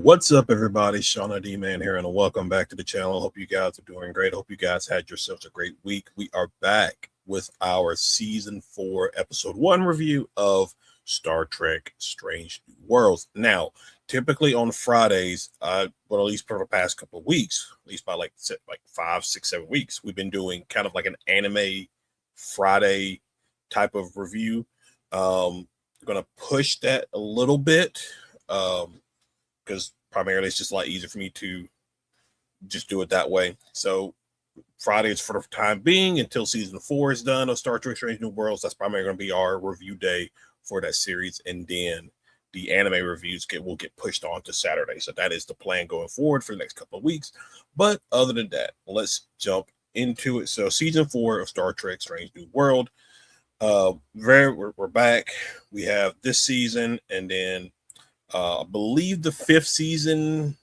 What's up, everybody? Shauna D Man here, and welcome back to the channel. Hope you guys are doing great. Hope you guys had yourselves a great week. We are back with our season 4, episode 1 review of Star Trek Strange New Worlds. Now, typically on Fridays, at least for the past couple of weeks, at least by like 5, 6, 7 weeks, we've been doing kind of like an anime Friday type of review. I'm gonna push that a little bit. Because primarily it's just a lot easier for me to just do it that way. So Friday is for the time being until season 4 is done of Star Trek Strange New Worlds. That's primarily going to be our review day for that series. And then the anime reviews will get pushed on to Saturday. So that is the plan going forward for the next couple of weeks. But other than that, let's jump into it. So season 4 of Star Trek Strange New World. We're back. We have this season, and then I believe the 5th season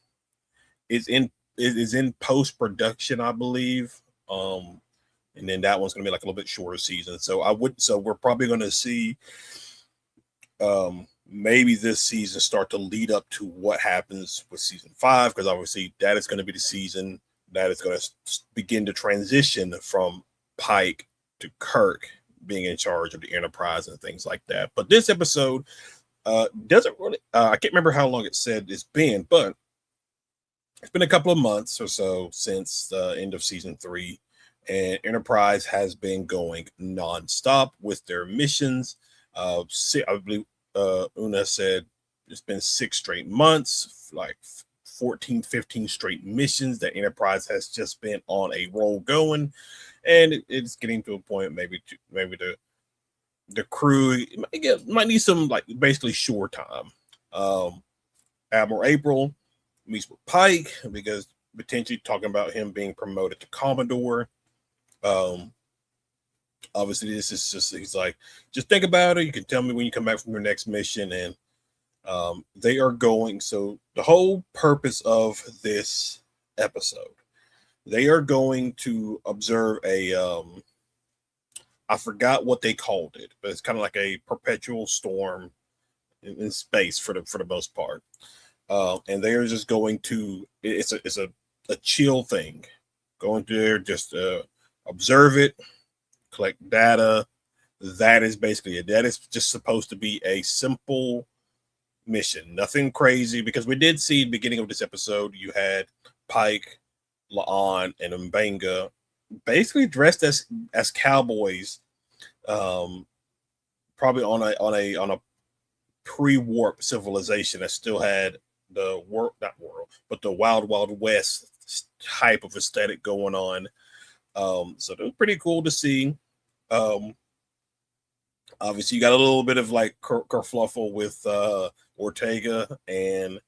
is in post production, I believe. And then that one's gonna be like a little bit shorter season. So we're probably gonna see maybe this season start to lead up to what happens with season 5, because obviously that is going to be the season that is going to begin to transition from Pike to Kirk being in charge of the Enterprise and things like that. But this episode doesn't really I can't remember how long it said it's been, but it's been a couple of months or so since the end of season 3, and Enterprise has been going nonstop with their missions. I believe Una said it's been 6 straight months, like 14, 15 straight missions that Enterprise has just been on a roll going, and it's getting to a point maybe the crew might need some basically shore time. Admiral April meets with Pike because potentially talking about him being promoted to Commodore. Obviously this is he's like, just think about it. You can tell me when you come back from your next mission. And they are going. So the whole purpose of this episode, they are going to observe a I forgot what they called it, but it's kind of like a perpetual storm in space for the most part. And they are just going to, it's a chill thing. Going there, just observe it, collect data. That is basically it. That is just supposed to be a simple mission. Nothing crazy, because we did see at the beginning of this episode, you had Pike, La'an, and M'Benga basically dressed as cowboys, probably on a pre-warp civilization that still had the the Wild West type of aesthetic going on. So it was pretty cool to see. Obviously you got a little bit of like kerfluffle with Ortegas and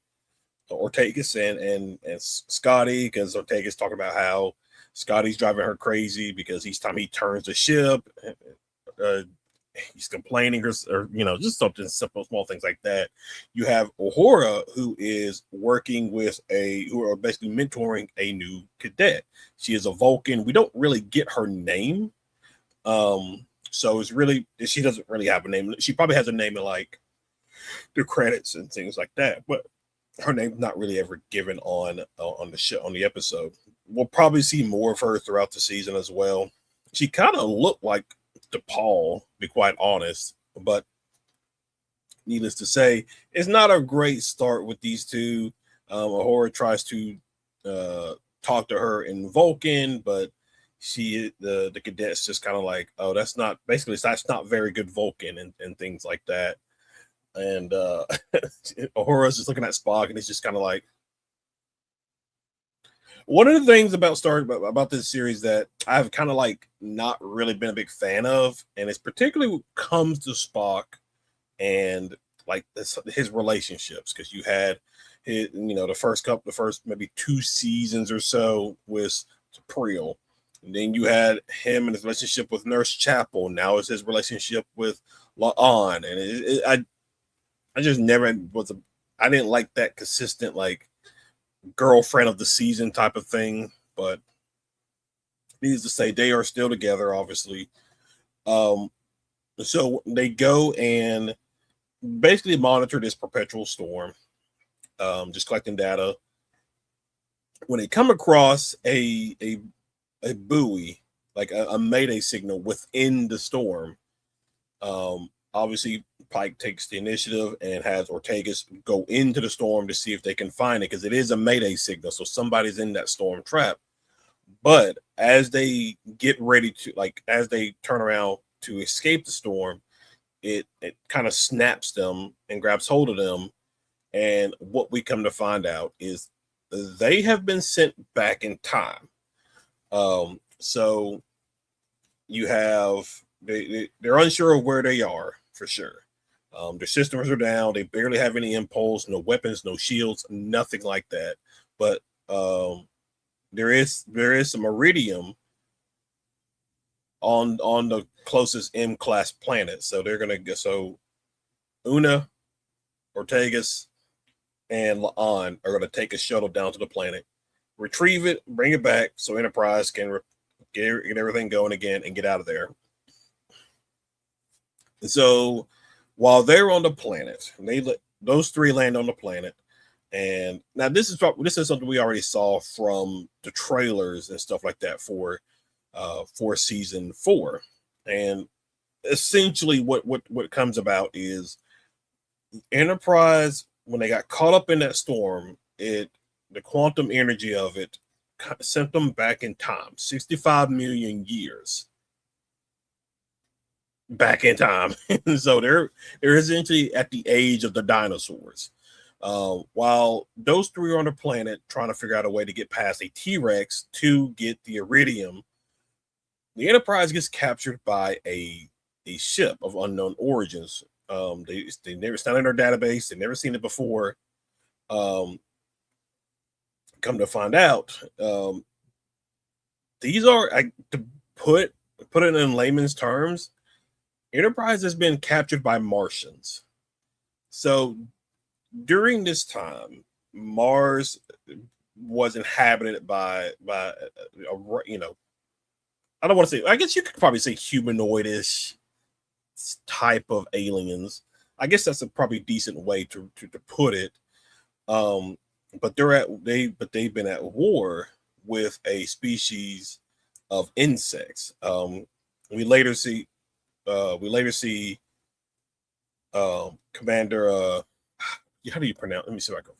Scotty, because Ortega's talking about how Scotty's driving her crazy because each time he turns the ship, he's complaining or just something simple, small things like that. You have Uhura, who is working with who are basically mentoring a new cadet. She is a Vulcan. We don't really get her name. So she doesn't really have a name. She probably has a name in like the credits and things like that, but her name's not really ever given on the show, on the episode. We'll probably see more of her throughout the season as well. She kind of looked like DePaul, to be quite honest, but needless to say, it's not a great start with these two. Uhura tries to talk to her in Vulcan, but the cadet's just kind of like, oh, that's not very good Vulcan and things like that. And Uhura's just looking at Spock, and he's just kind of like, one of the things about this series that I've kind of like not really been a big fan of, and it's particularly when it comes to Spock and like his relationships, because you had the first maybe 2 seasons or so with Temporal, and then you had him and his relationship with Nurse Chapel. Now it's his relationship with La'an, and I just never I didn't like that consistent like girlfriend of the season type of thing. But needless to say, they are still together, obviously. So they go and basically monitor this perpetual storm. just collecting data. When they come across a buoy, like a mayday signal within the storm, obviously Pike takes the initiative and has Ortegas go into the storm to see if they can find it, because it is a mayday signal, so somebody's in that storm trap. But as they get ready to, like, as they turn around to escape the storm, it kind of snaps them and grabs hold of them. And what we come to find out is they have been sent back in time. So you have, they're unsure of where they are for sure. Their systems are down. They barely have any impulse, no weapons, no shields, nothing like that. But there is some iridium on the closest M-class planet. So they're gonna go. So Una, Ortegas, and La'an are gonna take a shuttle down to the planet, retrieve it, bring it back, so Enterprise can get everything going again and get out of there. And so while they're on the planet, those three land on the planet. And now this is something we already saw from the trailers and stuff like that for season 4. And essentially what comes about is Enterprise, when they got caught up in that storm, the quantum energy of it sent them back in time, 65 million years back in time. So they're essentially at the age of the dinosaurs. While those three are on the planet trying to figure out a way to get past a T-Rex to get the iridium, the Enterprise gets captured by a ship of unknown origins. They never found in their database. They've never seen it before. Come to find out, these are, to put it in layman's terms, Enterprise has been captured by Martians. So during this time, Mars was inhabited by I don't want to say, I guess you could probably say humanoidish type of aliens. I guess that's a probably decent way to put it. But they've been at war with a species of insects. We later see Commander how do you pronounce? Let me see if I can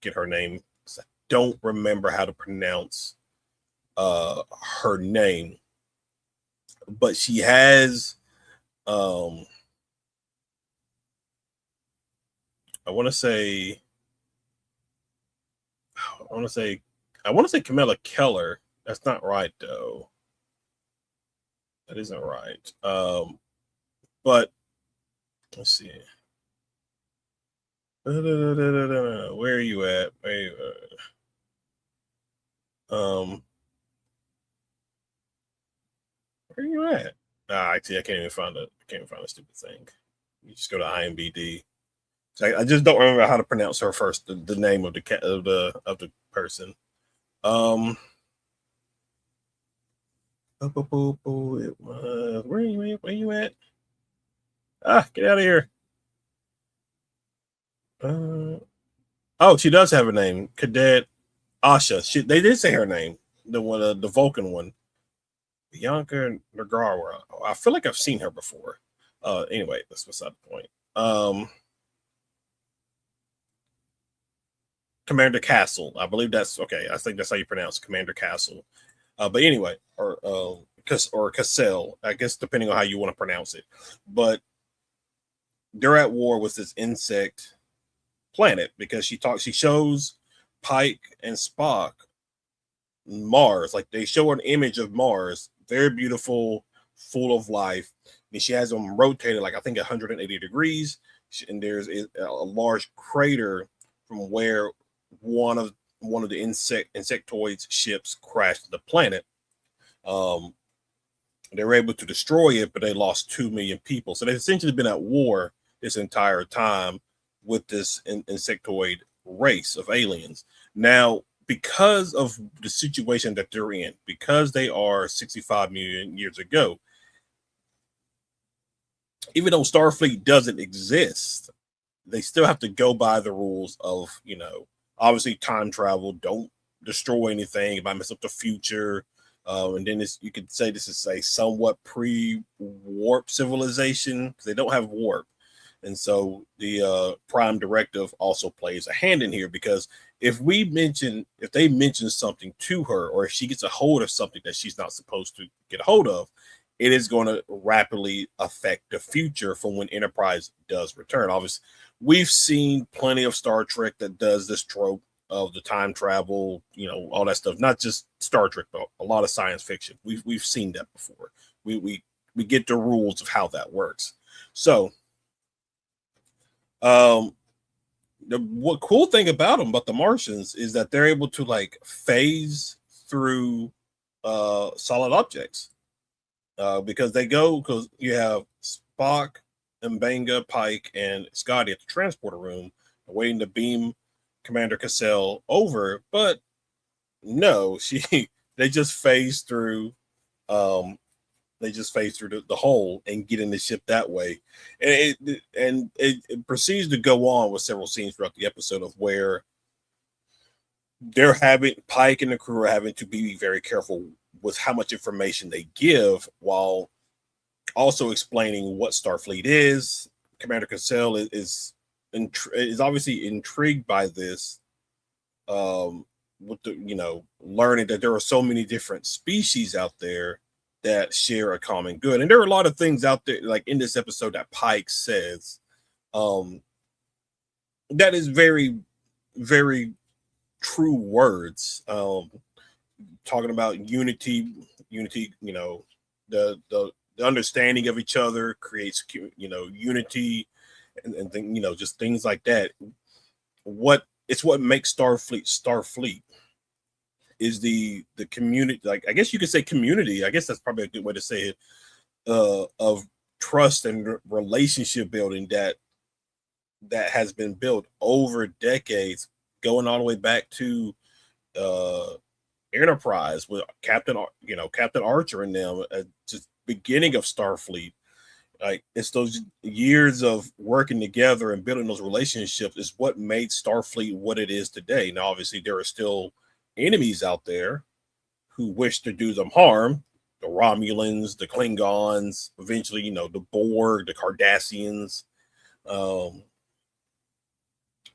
get her name. I don't remember how to pronounce her name, but she has I want to say Camilla Keller. That's not right though. That isn't right. But let's see. Where are you at? Where are you at? Actually, I can't even find a stupid thing. You just go to IMDb. So I just don't remember how to pronounce her first. The name of the person. Where are you at? Get out of here. She does have a name, Cadet Asha. They did say her name, the one, the Vulcan one, Bianca Nagarwa. I feel like I've seen her before. Anyway, that's beside the point. Commander Castle, I believe that's okay. I think that's how you pronounce it, Commander Castle. But anyway, or Cassell, I guess, depending on how you want to pronounce it. But they're at war with this insect planet because she shows Pike and Spock Mars. Like, they show an image of Mars, very beautiful, full of life, and she has them rotated like I think 180 degrees, and there's a large crater from where one of the insectoids ships crashed the planet. They were able to destroy it, but they lost 2 million people. So they've essentially been at war this entire time with this insectoid race of aliens. Now, because of the situation that they're in, because they are 65 million years ago, even though Starfleet doesn't exist, they still have to go by the rules of, obviously time travel. Don't destroy anything. It might mess up the future. And then you could say this is a somewhat pre-warp civilization because they don't have warp. And so the prime directive also plays a hand in here, because if they mention something to her, or if she gets a hold of something that she's not supposed to get a hold of, it is going to rapidly affect the future from when Enterprise does return. Obviously, we've seen plenty of Star Trek that does this trope of the time travel, all that stuff. Not just Star Trek, but a lot of science fiction. We've seen that before. We get the rules of how that works. So, what cool thing about them, about the Martians, is that they're able to like phase through solid objects. Because you have Spock, M'Benga, Pike, and Scotty at the transporter room waiting to beam Commander Cassell over, but no, they just phase through the hole and get in the ship that way. And it proceeds to go on with several scenes throughout the episode of where Pike and the crew are having to be very careful with how much information they give, while also explaining what Starfleet is. Commander Cassell is obviously intrigued by this, with the learning that there are so many different species out there that share a common good. And there are a lot of things out there, like in this episode, that Pike says, that is very, very true words. Talking about unity, the understanding of each other creates, unity, and just things like that. What makes Starfleet is the community. Like, I guess you could say community. I guess that's probably a good way to say it. Of trust and relationship building that has been built over decades, going all the way back to Enterprise with Captain Archer and them, just beginning of Starfleet. Like, it's those years of working together and building those relationships is what made Starfleet what it is today. Now, obviously, there are still enemies out there who wish to do them harm. The Romulans, the Klingons, eventually, the Borg, the Cardassians.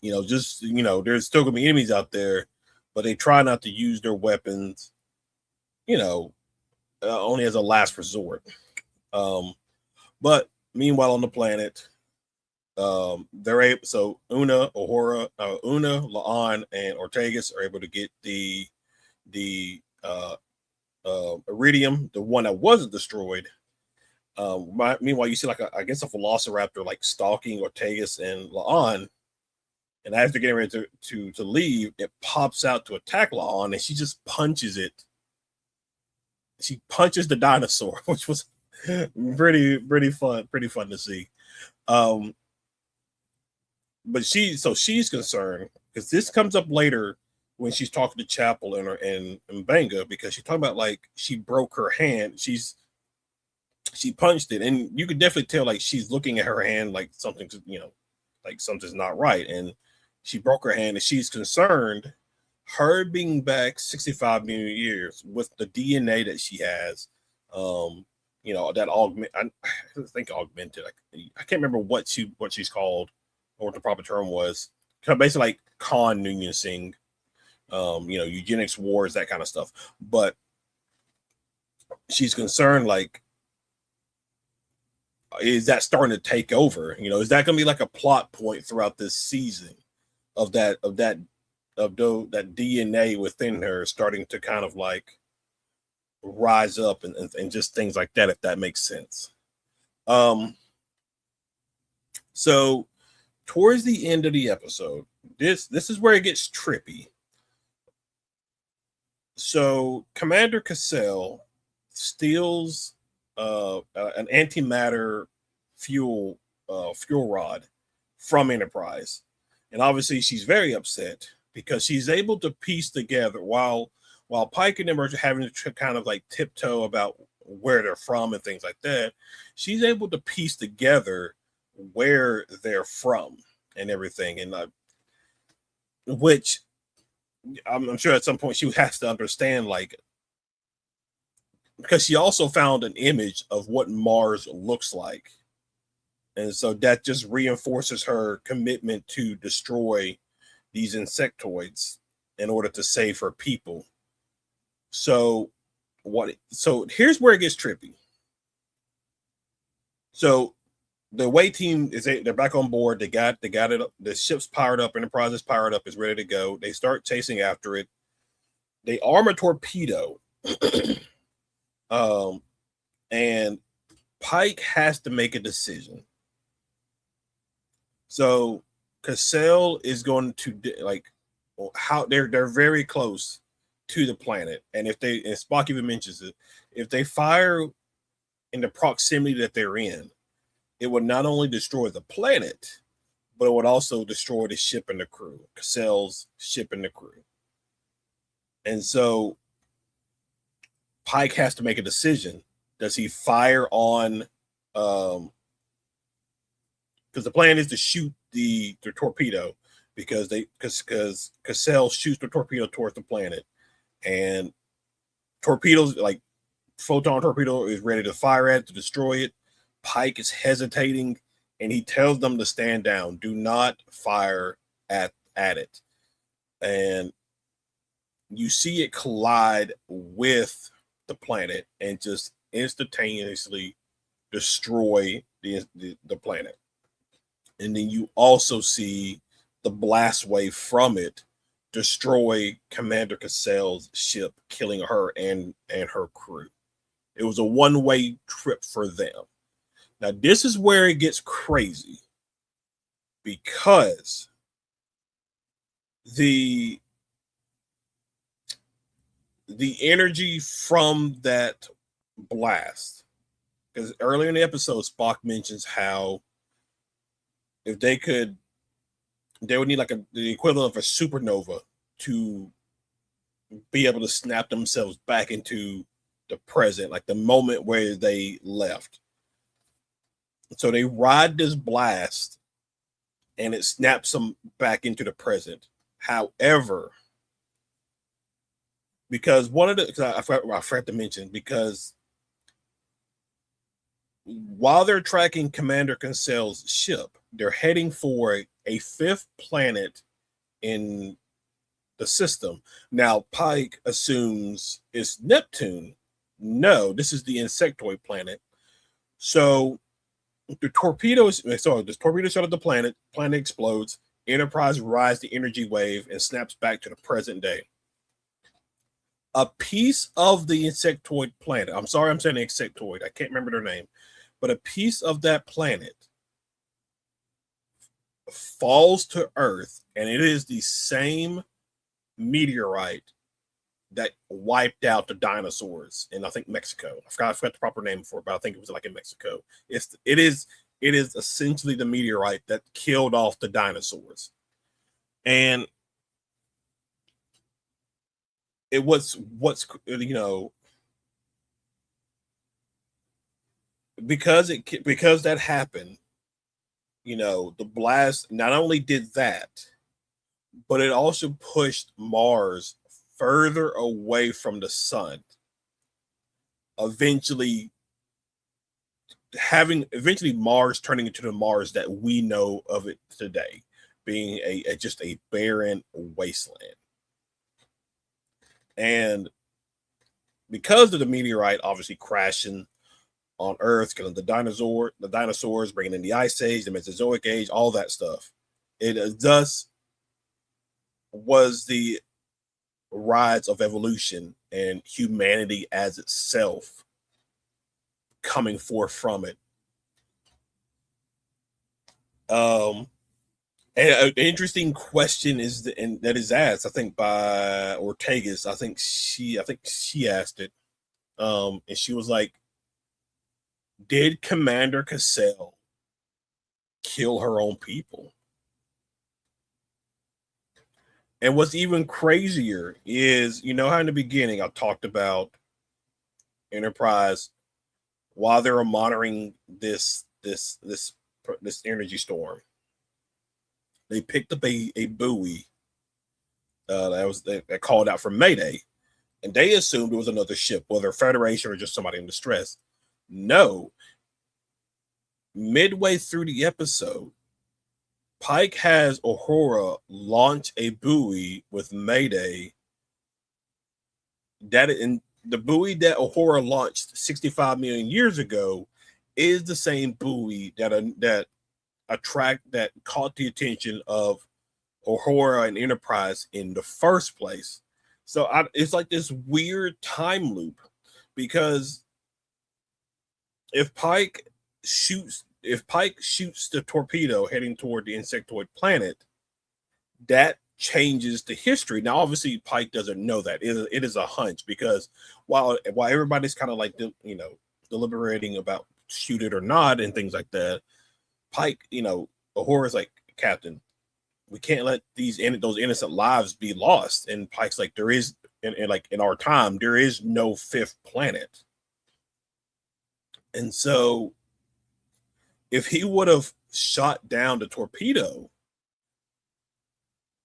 There's still gonna be enemies out there, but they try not to use their weapons, only as a last resort. But meanwhile, on the planet, they're able. So Una, La'an, and Ortegas are able to get the iridium, the one that wasn't destroyed. Meanwhile, you see a velociraptor like stalking Ortegas and La'an. And as they're getting ready to leave, it pops out to attack La'an, and she just punches it. She punches the dinosaur, which was pretty fun to see. But she's concerned, because this comes up later when she's talking to Chapel and M'Benga, because she's talking about like she broke her hand. She punched it, and you could definitely tell like she's looking at her hand like something's not right, and she broke her hand, and she's concerned. Her being back 65 million years with the DNA that she has, that augmented. I can't remember what she's called or what the proper term was. Basically, like connuencing, eugenics wars, that kind of stuff. But she's concerned, like, is that starting to take over? Is that going to be like a plot point throughout this season of that DNA within her starting to kind of like rise up and just things like that, if that makes sense. So towards the end of the episode, this is where it gets trippy. So Commander Cassell steals an antimatter fuel rod from Enterprise, and obviously she's very upset because she's able to piece together while Pike and them are having to kind of like tiptoe about where they're from and things like that. She's able to piece together where they're from, and everything, and which I'm sure at some point she has to understand, like, because she also found an image of what Mars looks like. And so that just reinforces her commitment to destroy these insectoids in order to save her people. So so here's where it gets trippy. So the away team they're back on board. They got it up. The ship's powered up, Enterprise is powered up, is ready to go. They start chasing after it. They arm a torpedo. And Pike has to make a decision. So Cassell is going to, like, how they're very close to the planet, and Spock even mentions it, if they fire in the proximity that they're in, it would not only destroy the planet, but it would also destroy the ship and the crew, Cassell's ship and the crew. And so Pike has to make a decision. Does he fire on because the plan is to shoot the torpedo, because Cassell shoots the torpedo towards the planet, and torpedoes, like photon torpedo, is ready to fire at it to destroy it. Pike is hesitating, and he tells them to stand down. Do not fire at it. And you see it collide with the planet and just instantaneously destroy the planet. And then you also see the blast wave from it destroy Commander Cassell's ship, killing her and her crew. It was a one-way trip for them. Now, this is where it gets crazy, because the energy from that blast, because earlier in the episode, Spock mentions how if they would need like the equivalent of a supernova to be able to snap themselves back into the present, like the moment where they left. So they ride this blast and it snaps them back into the present. However, because I forgot to mention, because while they're tracking Commander Cassell's ship, they're heading for a fifth planet in the system. Now, Pike assumes it's Neptune. No, this is the insectoid planet. So the torpedo shot at the planet. Planet explodes. Enterprise rides the energy wave and snaps back to the present day. A piece of the insectoid planet, I'm sorry, I'm saying insectoid, I can't remember their name, but a piece of that planet falls to Earth, and it is the same meteorite that wiped out the dinosaurs in, I think, Mexico. I forgot the proper name for it, but I think it was like in Mexico. It is essentially the meteorite that killed off the dinosaurs. And it was because that happened, the blast not only did that, but it also pushed Mars further away from the sun, eventually Mars turning into the Mars that we know of it today, being just a barren wasteland. And because of the meteorite obviously crashing on Earth, because of the dinosaurs bringing in the Ice Age, the Mesozoic Age, all that stuff, it thus was the rise of evolution and humanity as itself coming forth from it. And an interesting question that is asked, I think, by Ortegas. I think she asked it, and she was like, "Did Commander Cassell kill her own people?" And what's even crazier is, how in the beginning I talked about Enterprise, while they were monitoring this energy storm, they picked up a buoy that called out for Mayday, and they assumed it was another ship, whether Federation or just somebody in distress. No. Midway through the episode, Pike has Uhura launch a buoy with Mayday. The buoy that Uhura launched 65 million years ago is the same buoy that caught the attention of Uhura and Enterprise in the first place. So it's like this weird time loop, because if Pike shoots the torpedo heading toward the insectoid planet, that changes the history. Now, obviously, Pike doesn't know that. It is a hunch, because while everybody's kind of like deliberating about shoot it or not and things like that, Pike, Uhura's like, Captain, we can't let those innocent lives be lost. And Pike's like, there is, in our time, there is no fifth planet. And so if he would have shot down the torpedo,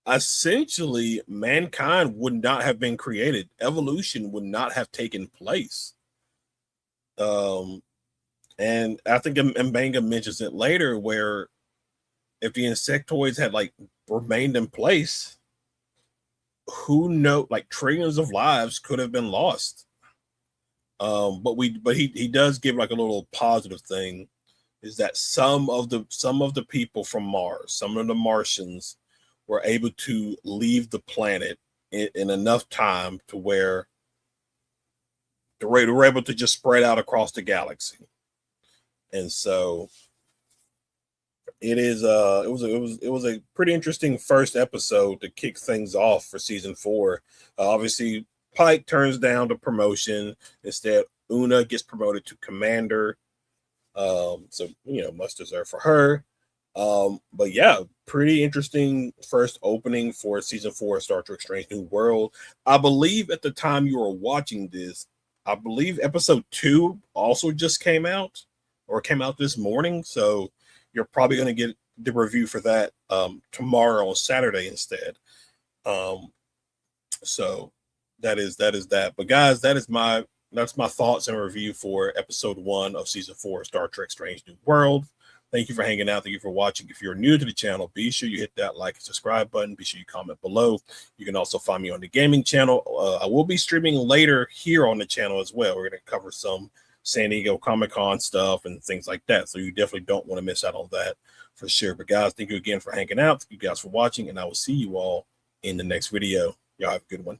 essentially mankind would not have been created. Evolution would not have taken place. And I think M'Benga mentions it later, where if the insectoids had remained in place, who knows, trillions of lives could have been lost. But he does give a little positive thing, is that some of the people from Mars, some of the Martians, were able to leave the planet in enough time to where they were able to just spread out across the galaxy. And so it was a pretty interesting first episode to kick things off for season 4. Obviously, Pike turns down the promotion. Instead, Una gets promoted to commander. So much deserved for her. But yeah, pretty interesting first opening for season 4 of Star Trek Strange New World. I believe at the time you were watching this, I believe episode 2 also just came out this morning. So you're probably going to get the review for that tomorrow on Saturday instead. So that is that. But guys, that's my thoughts and review for episode 1 of season 4 of Star Trek Strange New World. Thank you for hanging out. Thank you for watching. If you're new to the channel, be sure you hit that like and subscribe button. Be sure you comment below. You can also find me on the gaming channel. I will be streaming later here on the channel as well. We're going to cover some San Diego Comic-Con stuff and things like that. So you definitely don't want to miss out on that for sure. But guys, thank you again for hanging out. Thank you guys for watching, and I will see you all in the next video. Y'all have a good one.